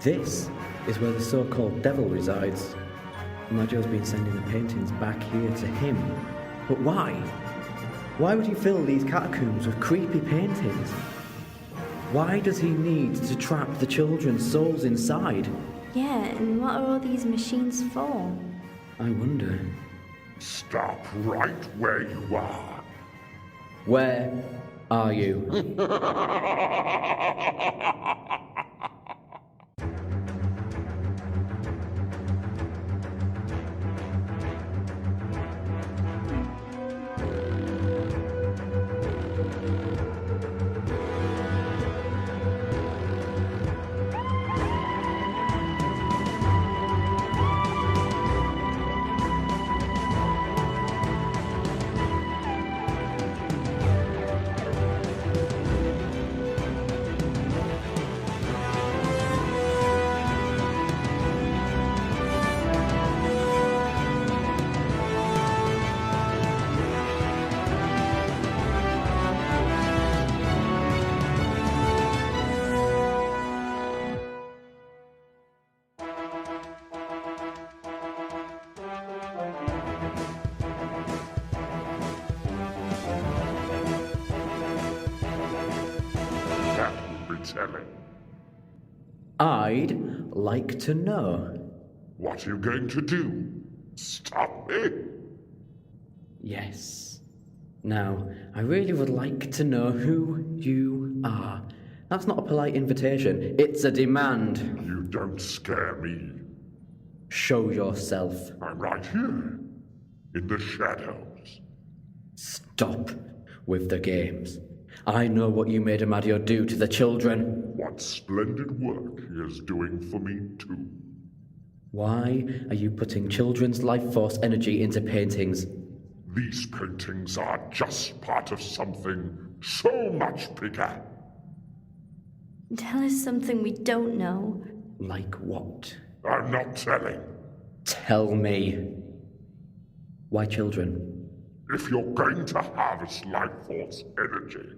This is where the so-called devil resides. Maggio's been sending the paintings back here to him. But why? Why would he fill these catacombs with creepy paintings? Why does he need to trap the children's souls inside? Yeah, and what are all these machines for? I wonder. Stop right where you are. Where are you? That would be telling. I'd like to know. What are you going to do? Stop me? Yes. Now, I really would like to know who you are. That's not a polite invitation, it's a demand. You don't scare me. Show yourself. I'm right here, in the shadows. Stop with the games. I know what you made Amadio do to the children. What splendid work he is doing for me, too. Why are you putting children's life force energy into paintings? These paintings are just part of something so much bigger. Tell us something we don't know. Like what? I'm not telling. Tell me. Why children? If you're going to harvest life force energy,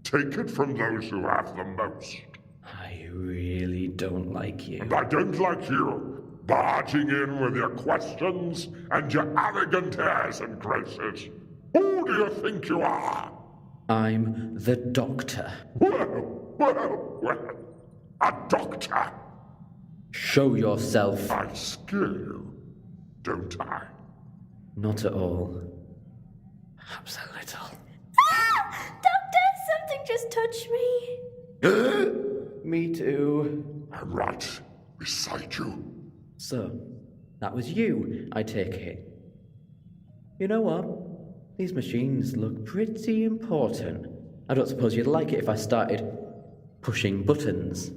take it from those who have the most. I really don't like you. And I don't like you barging in with your questions and your arrogant airs and graces. Who do you think you are? I'm the Doctor. Well, a doctor. Show yourself. I scare you, don't I? Not at all. Perhaps a little. Ah! Doctor, something just touched me. Me too. I'm right beside you. So, that was you, I take it. You know what? These machines look pretty important. I don't suppose you'd like it if I started pushing buttons.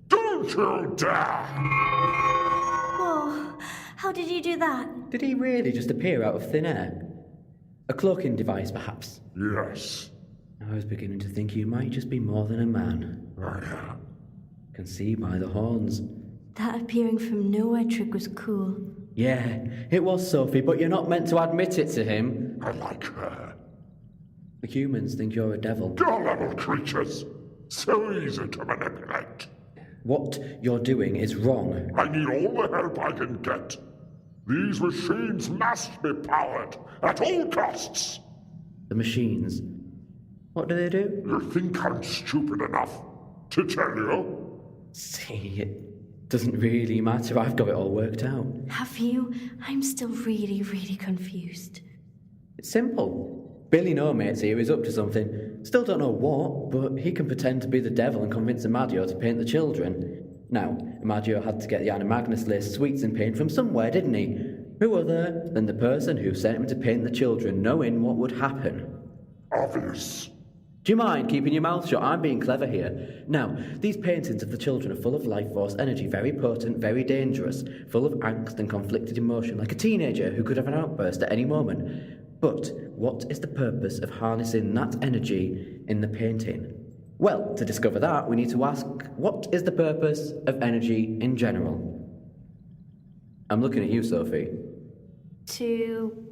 Don't you dare! Whoa, how did you do that? Did he really just appear out of thin air? A cloaking device, perhaps? Yes, I was beginning to think you might just be more than a man. I am. Can see by the horns. That appearing from nowhere trick was cool. Yeah, it was Sophie, but you're not meant to admit it to him. I like her. The humans think you're a devil. Gullible creatures. So easy to manipulate. What you're doing is wrong. I need all the help I can get. These machines must be powered at all costs. The machines. What do they do? You think I'm stupid enough to tell you? See, it doesn't really matter. I've got it all worked out. Have you? I'm still really, really confused. It's simple. Billy No Mates here is up to something. Still don't know what, but he can pretend to be the devil and convince Amadio to paint the children. Now, Amadio had to get the Animagnus laced sweets in paint from somewhere, didn't he? Who other than the person who sent him to paint the children, knowing what would happen? Obvious. Do you mind keeping your mouth shut? I'm being clever here. Now, these paintings of the children are full of life force energy, very potent, very dangerous, full of angst and conflicted emotion, like a teenager who could have an outburst at any moment. But what is the purpose of harnessing that energy in the painting? Well, to discover that, we need to ask, what is the purpose of energy in general? I'm looking at you, Sophie. To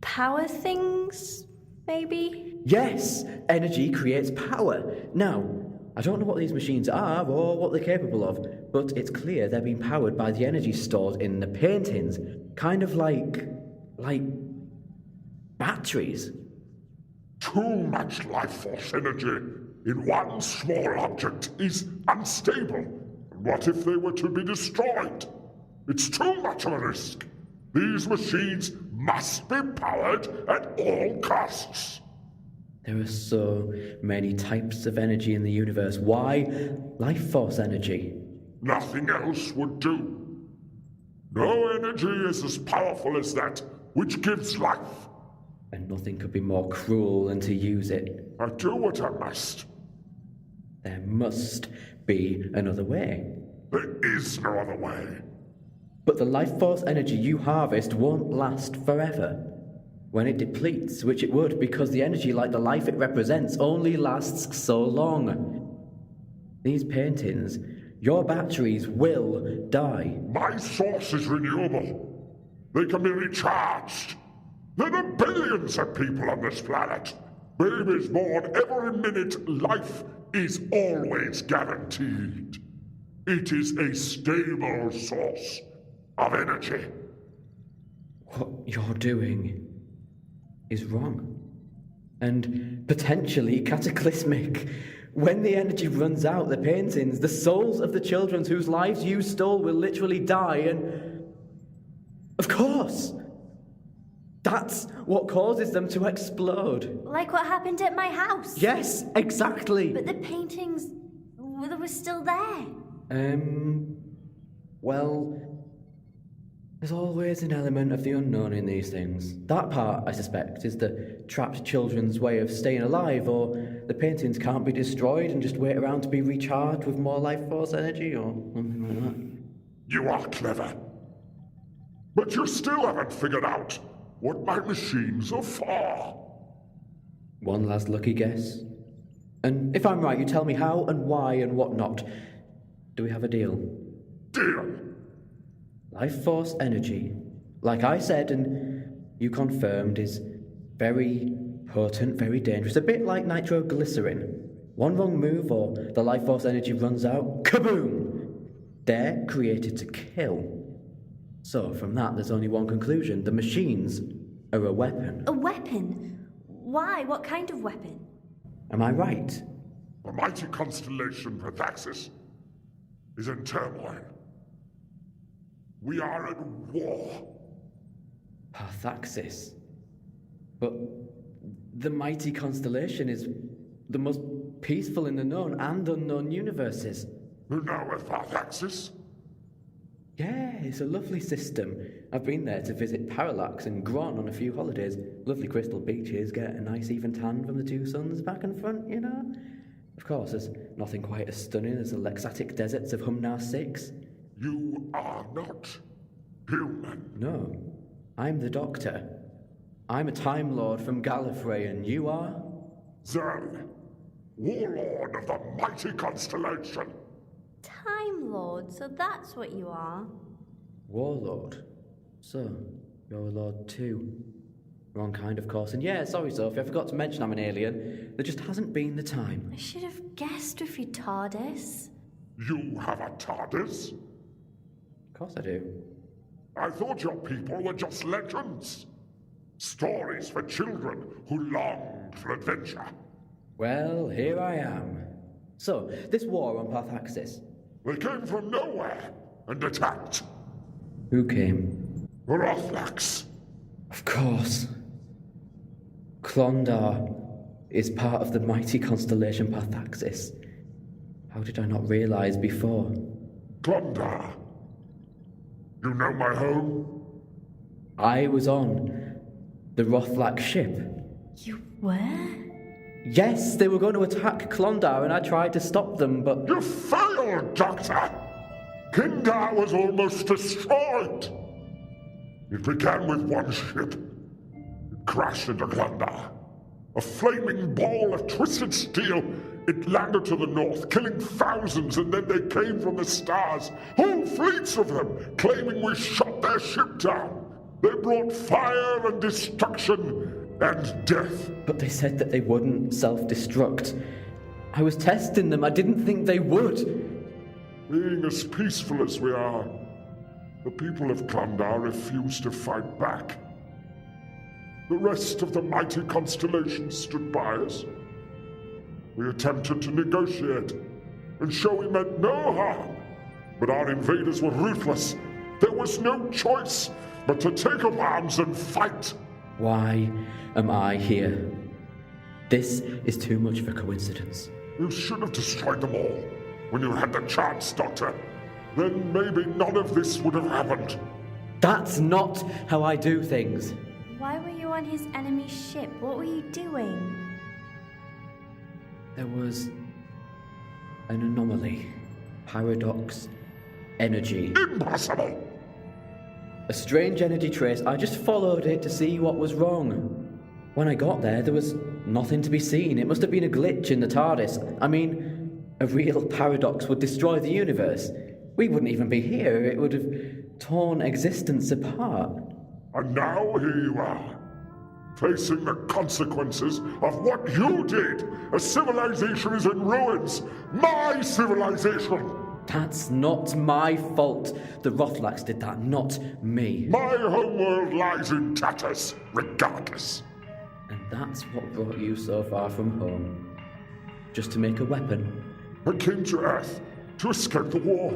power things, maybe? Yes, energy creates power. Now, I don't know what these machines are or what they're capable of, but it's clear they're being powered by the energy stored in the paintings, kind of like batteries. Too much life force energy in one small object is unstable. What if they were to be destroyed? It's too much of a risk. These machines must be powered at all costs. There are so many types of energy in the universe. Why life force energy? Nothing else would do. No energy is as powerful as that which gives life. And nothing could be more cruel than to use it. I do what I must. There must be another way. There is no other way. But the life force energy you harvest won't last forever. When it depletes, which it would because the energy, like the life it represents, only lasts so long. These paintings, your batteries will die. My source is renewable. They can be recharged. There are billions of people on this planet. Babies born every minute. Life is always guaranteed. It is a stable source of energy. What you're doing is wrong. And potentially cataclysmic. When the energy runs out, the paintings, the souls of the children whose lives you stole will literally die, and... Of course! That's what causes them to explode. Like what happened at my house. Yes, exactly. But the paintings, they were still there. Well, there's always an element of the unknown in these things. That part, I suspect, is the trapped children's way of staying alive, or the paintings can't be destroyed and just wait around to be recharged with more life force energy, or something like that. You are clever. But you still haven't figured out what my machines are for. One last lucky guess. And if I'm right, you tell me how and why and what not. Do we have a deal? Deal. Life force energy, like I said and you confirmed, is very potent, very dangerous. A bit like nitroglycerin. One wrong move or the life force energy runs out, kaboom! They're created to kill. So from that, there's only one conclusion. The machines are a weapon. A weapon? Why? What kind of weapon? Am I right? The mighty constellation Rothlaks is in turmoil. We are at war. Parthaxis. But the mighty constellation is the most peaceful in the known and unknown universes. You know of Parthaxis? Yeah, it's a lovely system. I've been there to visit Parallax and Gron on a few holidays. Lovely crystal beaches, get a nice even tan from the two suns back and front, you know? Of course, there's nothing quite as stunning as the Lexatic deserts of Humnar 6. You are not human. No, I'm the Doctor. I'm a Time Lord from Gallifrey, and you are? Zell, warlord of the mighty constellation. Time Lord, so that's what you are. Warlord. So, you're a Lord too. Wrong kind, of course. And yeah, sorry, Sophie, I forgot to mention I'm an alien. There just hasn't been the time. I should have guessed with your TARDIS. You have a TARDIS? Of course I do. I thought your people were just legends. Stories for children who longed for adventure. Well, here I am. So, this war on Parthaxis. They came from nowhere and attacked. Who came? The Rothlaks. Of course. Klondar is part of the mighty constellation Parthaxis. How did I not realize before? Klondar. You know my home? I was on the Rothlak ship. You were? Yes, they were going to attack Klondar and I tried to stop them, but... You failed, Doctor! Kindar was almost destroyed. It began with one ship. It crashed into Klondar. A flaming ball of twisted steel. It landed to the north, killing thousands, and then they came from the stars. Whole fleets of them, claiming we shot their ship down. They brought fire and destruction and death. But they said that they wouldn't self-destruct. I was testing them. I didn't think they would. Being as peaceful as we are, the people of Klandar refused to fight back. The rest of the mighty constellation stood by us. We attempted to negotiate and show we meant no harm, but our invaders were ruthless. There was no choice but to take up arms and fight. Why am I here? This is too much of a coincidence. You should have destroyed them all when you had the chance, Doctor. Then maybe none of this would have happened. That's not how I do things. Why were you on his enemy's ship? What were you doing? There was an anomaly. Paradox. Energy. Impossible! A strange energy trace. I just followed it to see what was wrong. When I got there was nothing to be seen. It must have been a glitch in the TARDIS. I mean, a real paradox would destroy the universe. We wouldn't even be here. It would have torn existence apart. And now here you are, facing the consequences of what you did. A civilization is in ruins. My civilization! That's not my fault. The Rothlaks did that, not me. My homeworld lies in tatters, regardless. And that's what brought you so far from home. Just to make a weapon. I came to Earth to escape the war,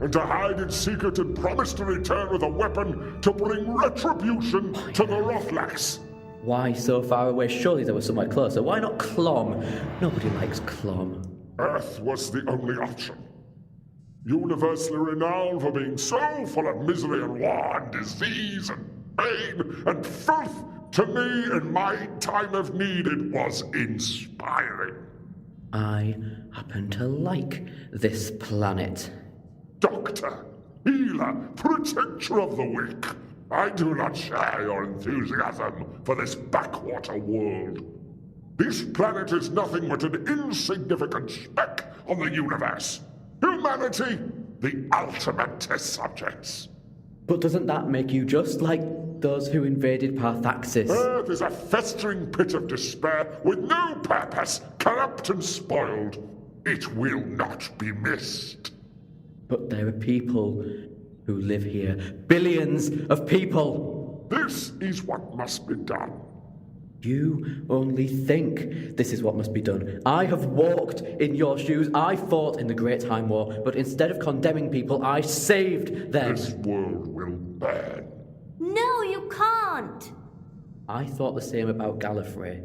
and to hide in secret and promise to return with a weapon to bring retribution to the Rothlaks. Why so far away? Surely there was somewhere closer. Why not Clom? Nobody likes Clom. Earth was the only option. Universally renowned for being so full of misery and war and disease and pain and filth, to me in my time of need it was inspiring. I happen to like this planet. Doctor, healer, protector of the weak, I do not share your enthusiasm for this backwater world. This planet is nothing but an insignificant speck on the universe. Humanity, the ultimate test subjects. But doesn't that make you just like those who invaded Parthaxis? Earth is a festering pit of despair with no purpose, corrupt and spoiled. It will not be missed. But there are people who live here. Billions of people. This is what must be done. You only think this is what must be done. I have walked in your shoes. I fought in the Great Time War, but instead of condemning people, I saved them. This world will burn. No, you can't! I thought the same about Gallifrey.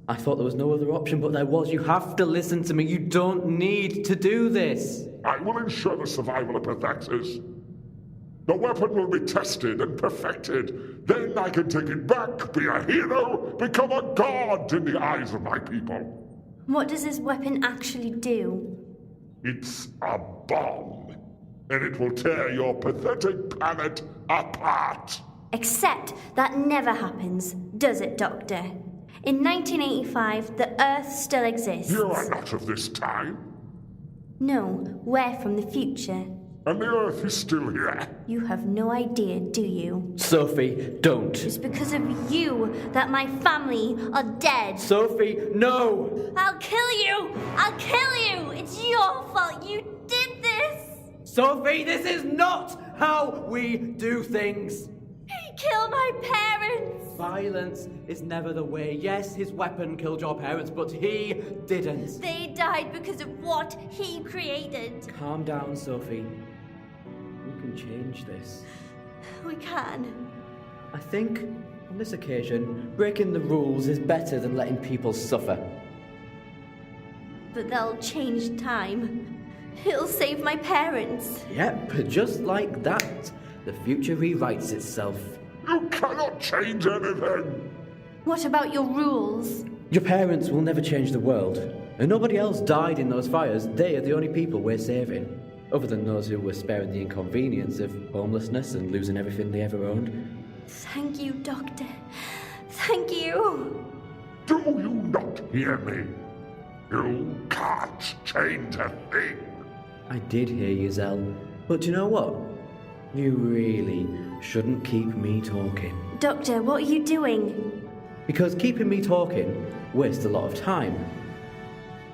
I thought there was no other option, but there was. You have to listen to me. You don't need to do this. I will ensure the survival of Parthaxis. The weapon will be tested and perfected. Then I can take it back, be a hero, become a god in the eyes of my people. What does this weapon actually do? It's a bomb, and it will tear your pathetic planet apart. Except that never happens, does it, Doctor? In 1985, the Earth still exists. You are not of this time, No, we're from the future. and the Earth is still here. You have no idea, do you? Sophie, don't. It's because of you that my family are dead. Sophie, no! I'll kill you! I'll kill you! It's your fault! You did this! Sophie, this is not how we do things! He killed my parents! Violence is never the way. Yes, his weapon killed your parents, but he didn't. They died because of what he created. Calm down, Sophie. We can change this. We can. I think, on this occasion, breaking the rules is better than letting people suffer. But they'll change time. He'll save my parents. Yep, just like that, the future rewrites itself. You cannot change anything. What about your rules? Your parents will never change the world, and nobody else died in those fires. They are the only people we're saving, other than those who were sparing the inconvenience of homelessness and losing everything they ever owned. Thank you, Doctor. Thank you. Do you not hear me? You can't change a thing. I did hear you, Zell, but you know what? You really shouldn't keep me talking. Doctor, what are you doing? Because keeping me talking wastes a lot of time.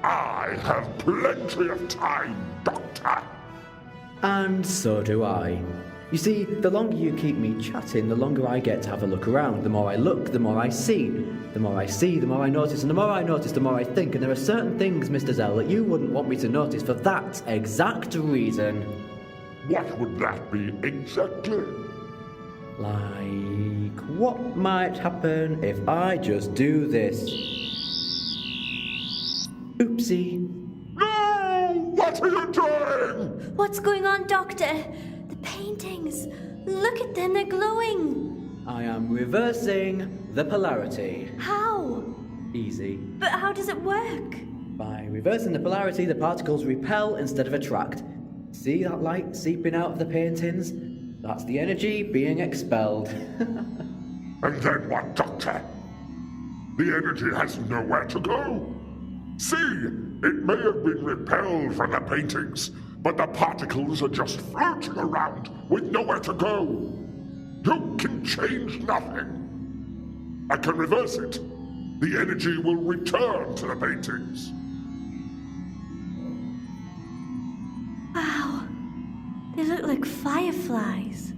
I have plenty of time, Doctor. And so do I. You see, the longer you keep me chatting, the longer I get to have a look around. The more I look, the more I see. The more I see, the more I notice. And the more I notice, the more I think. And there are certain things, Mr. Zell, that you wouldn't want me to notice for that exact reason. What would that be exactly? Like, what might happen if I just do this? Oopsie. No! What are you doing? What's going on, Doctor? The paintings. Look at them, they're glowing. I am reversing the polarity. How? Easy. But how does it work? By reversing the polarity, the particles repel instead of attract. See that light seeping out of the paintings? That's the energy being expelled. And then what, Doctor? The energy has nowhere to go. See, it may have been repelled from the paintings, but the particles are just floating around with nowhere to go. You can change nothing. I can reverse it. The energy will return to the paintings. Wow. They look like fireflies.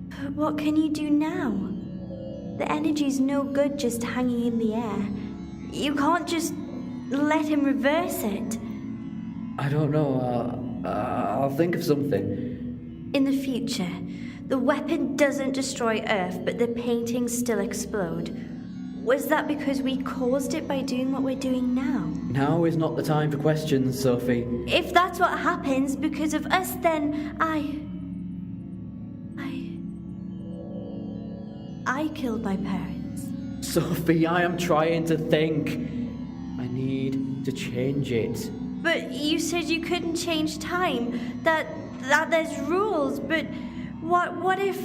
But what can you do now? The energy's no good just hanging in the air. You can't just let him reverse it. I don't know. I'll think of something. In the future, the weapon doesn't destroy Earth, but the paintings still explode. Was that because we caused it by doing what we're doing now? Now is not the time for questions, Sophie. If that's what happens because of us, then I killed my parents. Sophie, I am trying to think. I need to change it. But you said you couldn't change time, that there's rules, but what if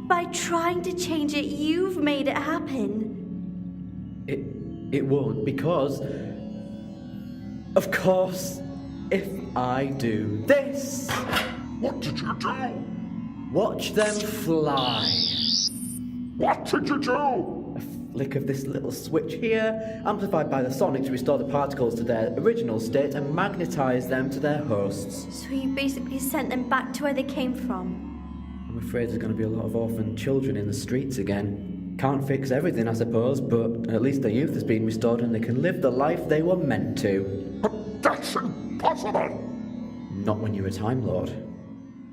by trying to change it, you've made it happen? It won't, because... Of course, if I do this... What did you do? Watch them fly. What did you do? A flick of this little switch here, amplified by the sonic to restore the particles to their original state and magnetize them to their hosts. So you basically sent them back to where they came from? I'm afraid there's going to be a lot of orphaned children in the streets again. Can't fix everything, I suppose, but at least their youth has been restored and they can live the life they were meant to. But that's impossible! Not when you're a Time Lord.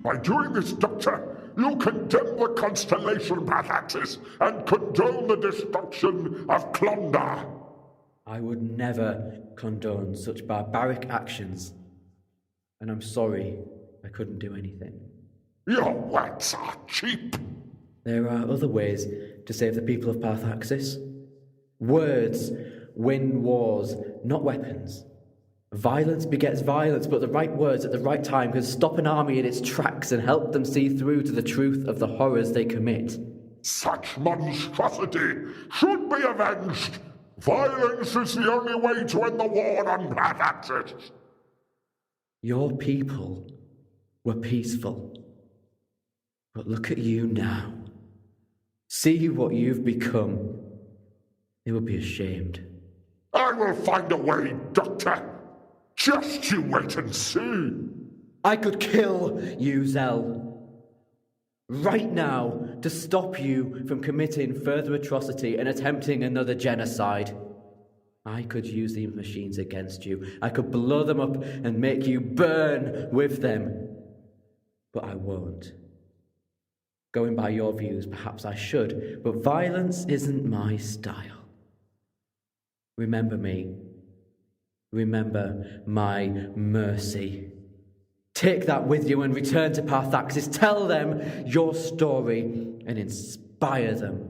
By doing this, Doctor, you condemn the constellation path axis and condone the destruction of Klondar. I would never condone such barbaric actions. And I'm sorry I couldn't do anything. Your words are cheap. There are other ways to save the people of Parthaxis. Words win wars, not weapons. Violence begets violence, but the right words at the right time can stop an army in its tracks and help them see through to the truth of the horrors they commit. Such monstrosity should be avenged. Violence is the only way to end the war on Parthaxis. Your people were peaceful. But look at you now. See what you've become. They will be ashamed. I will find a way, Doctor. Just you wait and see. I could kill you, Zell. Right now, to stop you from committing further atrocity and attempting another genocide. I could use these machines against you. I could blow them up and make you burn with them. But I won't. Going by your views, perhaps I should, but violence isn't my style. Remember me. Remember my mercy. Take that with you and return to Parthaxis. Tell them your story and inspire them.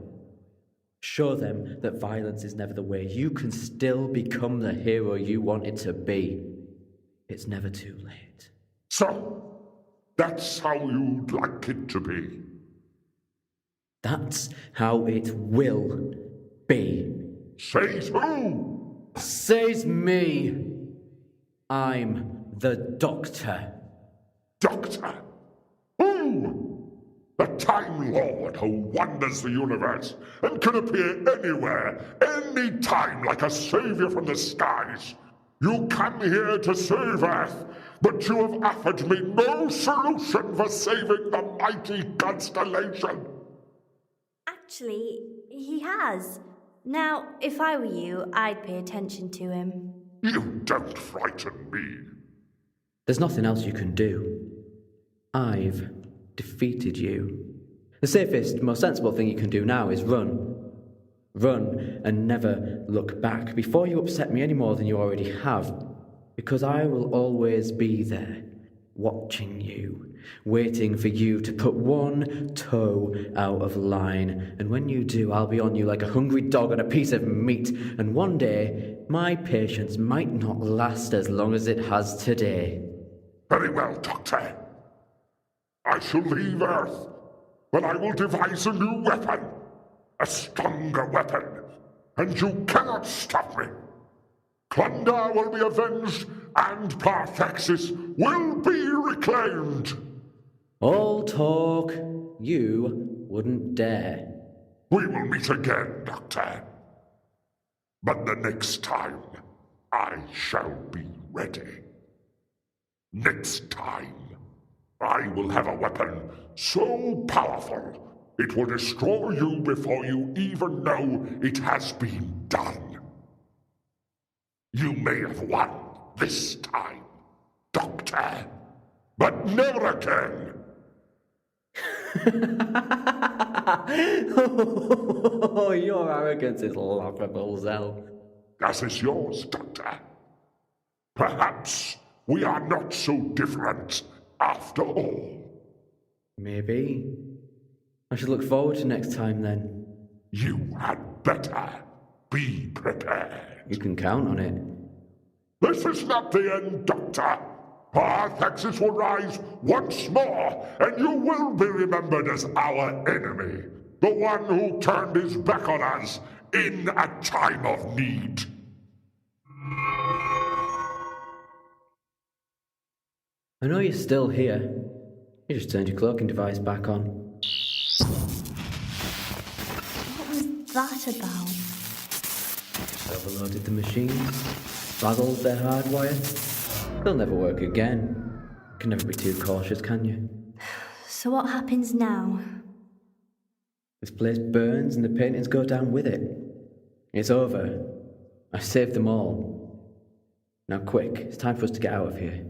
Show them that violence is never the way. You can still become the hero you wanted to be. It's never too late. So, that's how you'd like it to be. That's how it will be. Says who? Says me. I'm the Doctor. Doctor. Who? The Time Lord who wanders the universe and can appear anywhere, any time like a savior from the skies. You come here to save Earth, but you have offered me no solution for saving the mighty constellation. Actually, he has. Now, if I were you, I'd pay attention to him. You don't frighten me. There's nothing else you can do. I've defeated you. The safest, most sensible thing you can do now is run. Run and never look back before you upset me any more than you already have. Because I will always be there, watching you, waiting for you to put one toe out of line. And when you do, I'll be on you like a hungry dog on a piece of meat. And one day, my patience might not last as long as it has today. Very well, Doctor. I shall leave Earth, but I will devise a new weapon. A stronger weapon. And you cannot stop me. Klondar will be avenged, and Parthexis will be reclaimed. All talk, you wouldn't dare. We will meet again, Doctor. But the next time, I shall be ready. Next time, I will have a weapon so powerful it will destroy you before you even know it has been done. You may have won this time, Doctor, but never again. Oh, your arrogance is laughable, Zell. As is yours, Doctor. Perhaps we are not so different after all. Maybe. I should look forward to next time then. You had better be prepared. You can count on it. This is not the end, Doctor. Parthexis will rise once more, and you will be remembered as our enemy. The one who turned his back on us in a time of need. I know you're still here. You just turned your cloaking device back on. What was that about? Overloaded the machines, frazzled their hardwire. They'll never work again. Can never be too cautious, can you? So what happens now? This place burns and the paintings go down with it. It's over. I saved them all. Now quick, it's time for us to get out of here.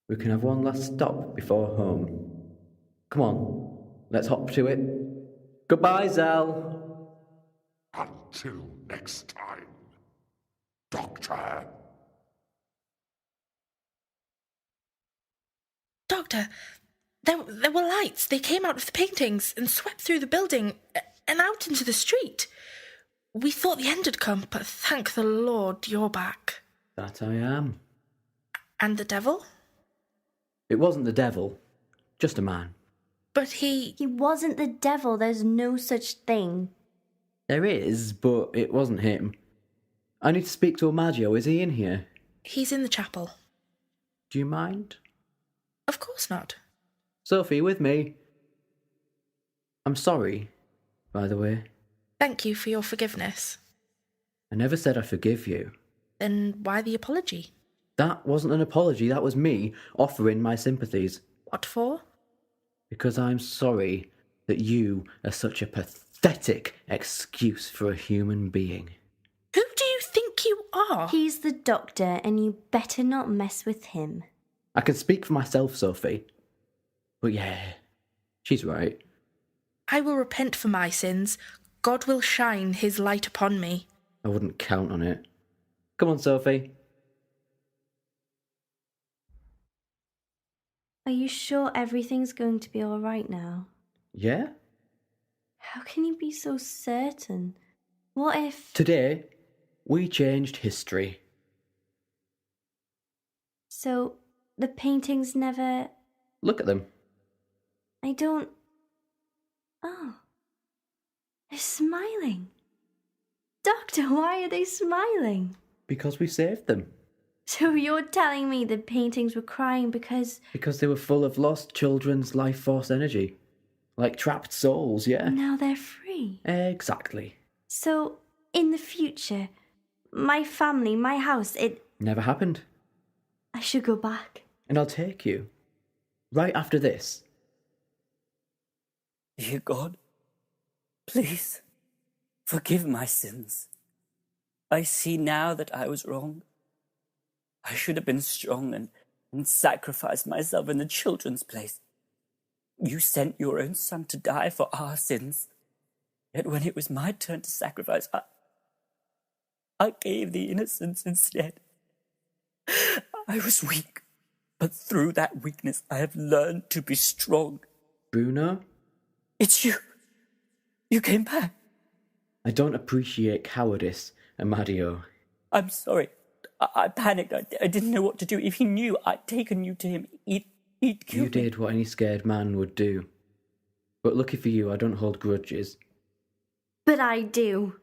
We can have one last stop before home. Come on, let's hop to it. Goodbye, Zell. Until next time, Doctor. Doctor, there were lights. They came out of the paintings and swept through the building and out into the street. We thought the end had come, but thank the Lord you're back. That I am. And the devil? It wasn't the devil, just a man. But he wasn't the devil. There's no such thing. There is, but it wasn't him. I need to speak to Amaggio. Is he in here? He's in the chapel. Do you mind? Of course not. Sophie, with me. I'm sorry, by the way. Thank you for your forgiveness. I never said I forgive you. Then why the apology? That wasn't an apology, that was me offering my sympathies. What for? Because I'm sorry that you are such a pathetic excuse for a human being. Who do you think you are? He's the doctor, and you better not mess with him. I can speak for myself, Sophie. But yeah, she's right. I will repent for my sins. God will shine his light upon me. I wouldn't count on it. Come on, Sophie. Are you sure everything's going to be all right now? Yeah? How can you be so certain? What if... Today, we changed history. So, the paintings never... Look at them. I don't... Oh. They're smiling. Doctor, why are they smiling? Because we saved them. So you're telling me the paintings were crying because... Because they were full of lost children's life force energy. Like trapped souls, yeah. Now they're free. Exactly. So, in the future, my family, my house, Never happened. I should go back. And I'll take you. Right after this. Dear God, please forgive my sins. I see now that I was wrong. I should have been strong and sacrificed myself in the children's place. You sent your own son to die for our sins. Yet when it was my turn to sacrifice, I gave the innocents instead. I was weak, but through that weakness I have learned to be strong. Bruno? It's you. You came back. I don't appreciate cowardice, Amadio. I'm sorry. I panicked. I didn't know what to do. If he knew I'd taken you to him, he'd kill You me. did what any scared man would do. But lucky for you, I don't hold grudges. But I do.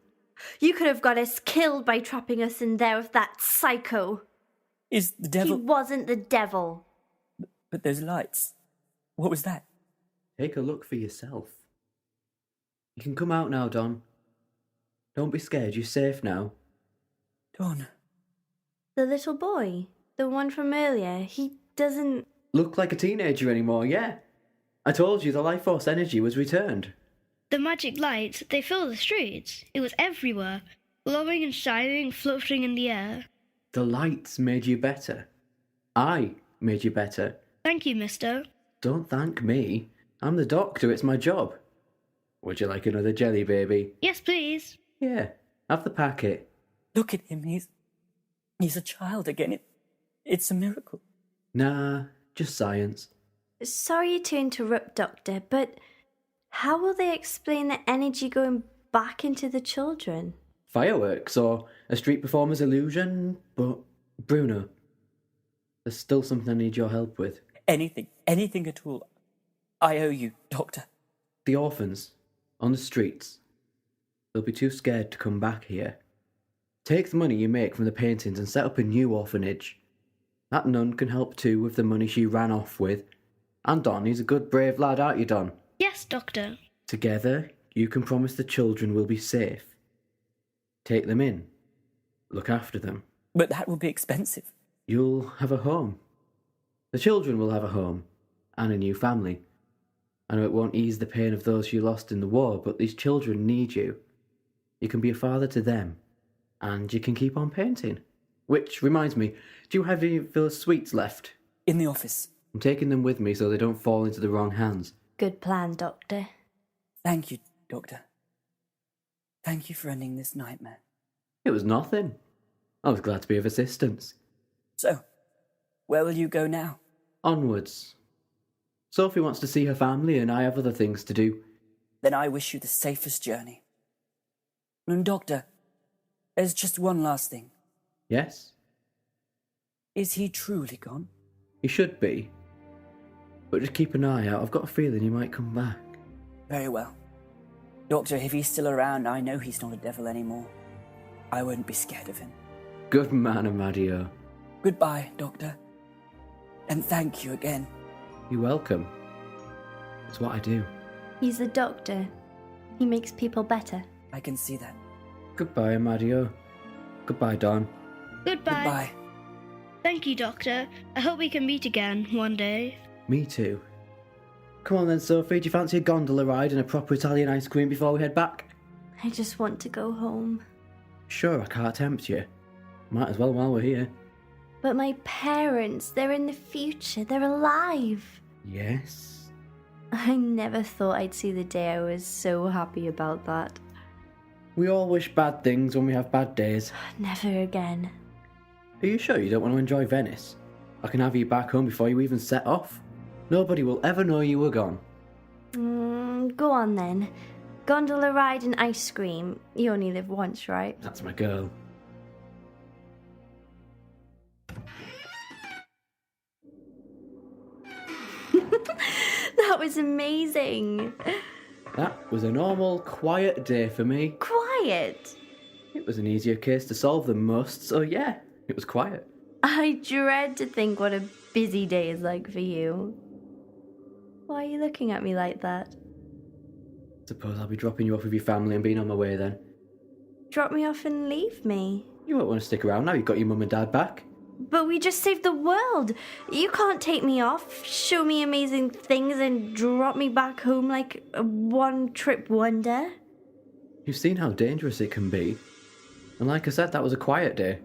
You could have got us killed by trapping us in there with that psycho. Is the devil... He wasn't the devil. But those lights... What was that? Take a look for yourself. You can come out now, Don. Don't be scared, you're safe now. Don. The little boy, the one from earlier, he doesn't... Look like a teenager anymore, yeah. I told you the life force energy was returned. The magic lights, they filled the streets. It was everywhere, glowing and shining, floating in the air. The lights made you better. I made you better. Thank you, mister. Don't thank me. I'm the doctor, it's my job. Would you like another jelly, baby? Yes, please. Yeah, have the packet. Look at him. He's a child again. It's a miracle. Nah, just science. Sorry to interrupt, Doctor, but how will they explain the energy going back into the children? Fireworks or a street performer's illusion, but Bruno, there's still something I need your help with. Anything at all. I owe you, Doctor. The orphans, on the streets. They'll be too scared to come back here. Take the money you make from the paintings and set up a new orphanage. That nun can help too with the money she ran off with. And Don, he's a good brave lad, aren't you, Don? Yes, Doctor. Together, you can promise the children will be safe. Take them in. Look after them. But that will be expensive. You'll have a home. The children will have a home. And a new family. I know it won't ease the pain of those you lost in the war, but these children need you. You can be a father to them. And you can keep on painting. Which reminds me, do you have any of those sweets left? In the office. I'm taking them with me so they don't fall into the wrong hands. Good plan, Doctor. Thank you, Doctor. Thank you for ending this nightmare. It was nothing. I was glad to be of assistance. So, where will you go now? Onwards. Sophie wants to see her family and I have other things to do. Then I wish you the safest journey. And Doctor, there's just one last thing. Yes? Is he truly gone? He should be. But just keep an eye out. I've got a feeling he might come back. Very well. Doctor, if he's still around, I know he's not a devil anymore. I won't be scared of him. Good man, Amadio. Goodbye, Doctor. And thank you again. You're welcome. It's what I do. He's a doctor. He makes people better. I can see that. Goodbye, Amadio. Goodbye, Don. Goodbye. Goodbye. Thank you, Doctor. I hope we can meet again one day. Me too. Come on then, Sophie. Do you fancy a gondola ride and a proper Italian ice cream before we head back? I just want to go home. Sure, I can't tempt you. Might as well while we're here. But my parents, they're in the future. They're alive. Yes? I never thought I'd see the day I was so happy about that. We all wish bad things when we have bad days. Never again. Are you sure you don't want to enjoy Venice? I can have you back home before you even set off. Nobody will ever know you were gone. Go on then. Gondola ride and ice cream. You only live once, right? That's my girl. That was amazing. That was a normal, quiet day for me. Quiet. It was an easier case to solve than most, so yeah, it was quiet. I dread to think what a busy day is like for you. Why are you looking at me like that? Suppose I'll be dropping you off with your family and being on my way then. Drop me off and leave me. You won't want to stick around now you've got your mum and dad back. But we just saved the world. You can't take me off, show me amazing things, and drop me back home like a one-trip wonder. You've seen how dangerous it can be. And like I said, that was a quiet day.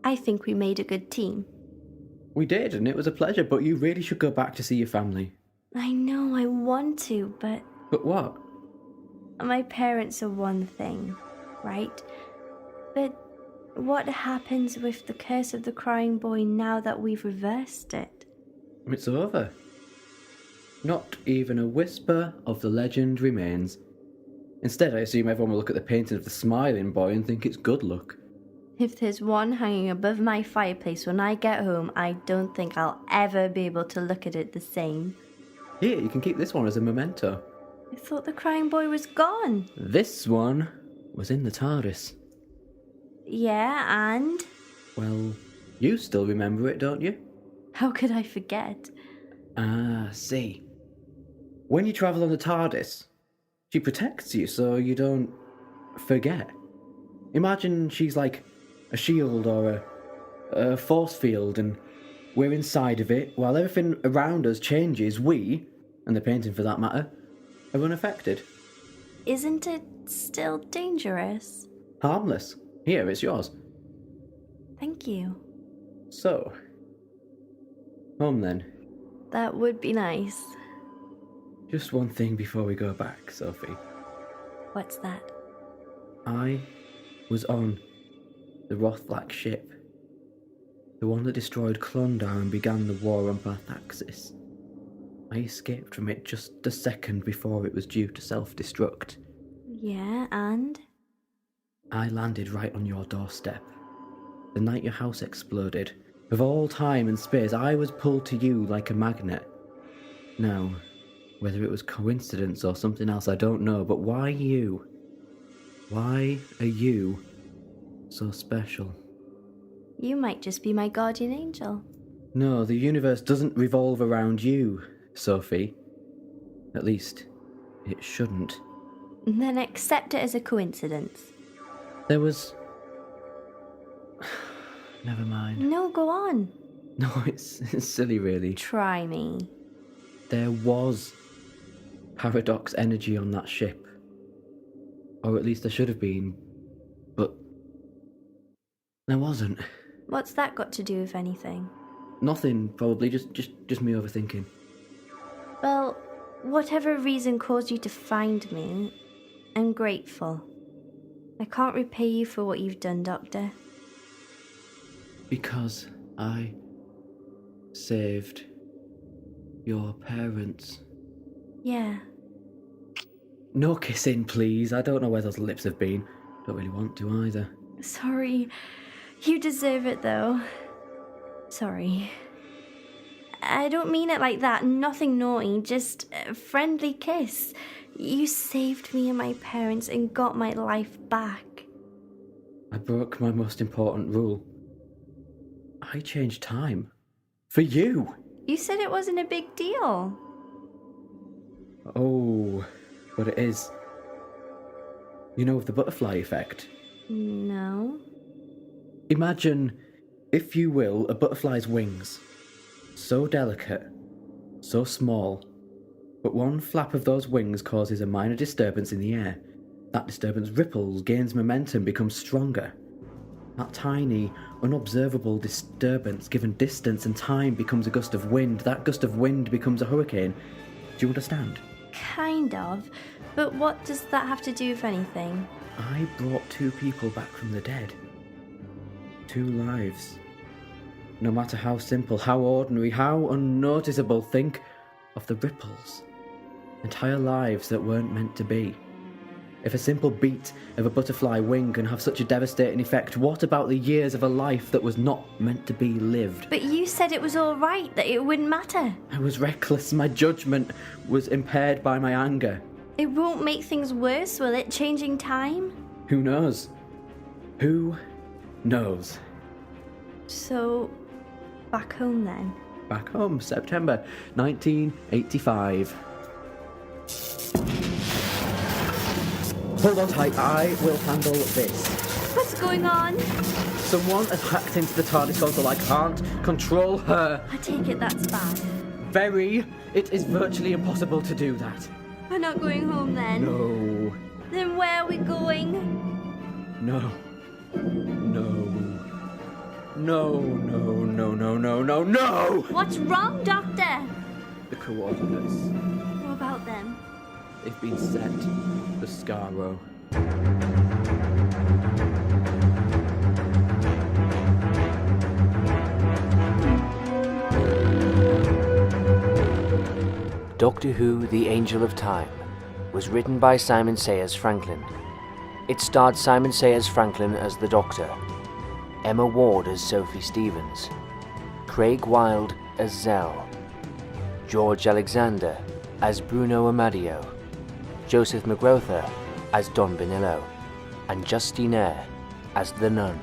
I think we made a good team. We did, and it was a pleasure, but you really should go back to see your family. I know I want to, but But what? my parents are one thing, right? But what happens with the curse of the crying boy now that we've reversed it? It's over. Not even a whisper of the legend remains. Instead, I assume everyone will look at the painting of the smiling boy and think it's good luck. If there's one hanging above my fireplace when I get home, I don't think I'll ever be able to look at it the same. Here, you can keep this one as a memento. I thought the crying boy was gone. This one was in the TARDIS. Yeah, and? Well, you still remember it, don't you? How could I forget? Ah, see. When you travel on the TARDIS, she protects you so you don't forget. Imagine she's like a shield or a force field and we're inside of it. While everything around us changes, we, and the painting for that matter, are unaffected. Isn't it still dangerous? Harmless. Here, it's yours. Thank you. So, home then. That would be nice. Just one thing before we go back, Sophie. What's that? I was on the Rothlaks ship. The one that destroyed Klondar and began the war on Bathaxis. I escaped from it just a second before it was due to self-destruct. Yeah, and? I landed right on your doorstep. The night your house exploded. Of all time and space, I was pulled to you like a magnet. Now, whether it was coincidence or something else, I don't know, but why you? Why are you so special? You might just be my guardian angel. No, the universe doesn't revolve around you, Sophie. At least, it shouldn't. Then accept it as a coincidence. There was... Never mind. No, go on. No, it's silly, really. Try me. There was paradox energy on that ship. Or at least there should have been. But there wasn't. What's that got to do with anything? Nothing, probably. Just me overthinking. Well, whatever reason caused you to find me, I'm grateful. I can't repay you for what you've done, Doctor. Because I saved your parents. Yeah. No kissing, please. I don't know where those lips have been. Don't really want to either. Sorry. You deserve it, though. Sorry. I don't mean it like that. Nothing naughty. Just a friendly kiss. You saved me and my parents and got my life back. I broke my most important rule. I changed time. For you. You said it wasn't a big deal. Oh, but it is. You know of the butterfly effect? No. Imagine, if you will, a butterfly's wings. So delicate, so small, but one flap of those wings causes a minor disturbance in the air. That disturbance ripples, gains momentum, becomes stronger. That tiny, unobservable disturbance given distance and time becomes a gust of wind. That gust of wind becomes a hurricane. Do you understand? Kind of. But what does that have to do with anything? I brought 2 people back from the dead. 2 lives. No matter how simple, how ordinary, how unnoticeable, think of the ripples. Entire lives that weren't meant to be. If a simple beat of a butterfly wing can have such a devastating effect, what about the years of a life that was not meant to be lived? But you said it was all right, that it wouldn't matter. I was reckless. My judgment was impaired by my anger. It won't make things worse, will it, changing time? Who knows? Who knows? So, back home then? Back home, September 1985. Hold on tight, I will handle this. What's going on? Someone has hacked into the TARDIS console. I can't control her. I take it that's bad. Very. It is virtually impossible to do that. We're not going home then? No. Then where are we going? No. No. No, no, no, no, no, no, no! What's wrong, Doctor? The coordinates. What about them? They've been sent. The Scarrow. Doctor Who: The Angel of Time was written by Simon Sayers Franklin. It starred Simon Sayers Franklin as the Doctor, Emma Ward as Sophie Stevens, Craig Wilde as Zell, George Alexander as Bruno Amadio, Joseph McGrother as Don Benillo, and Justine Eyre as the Nun.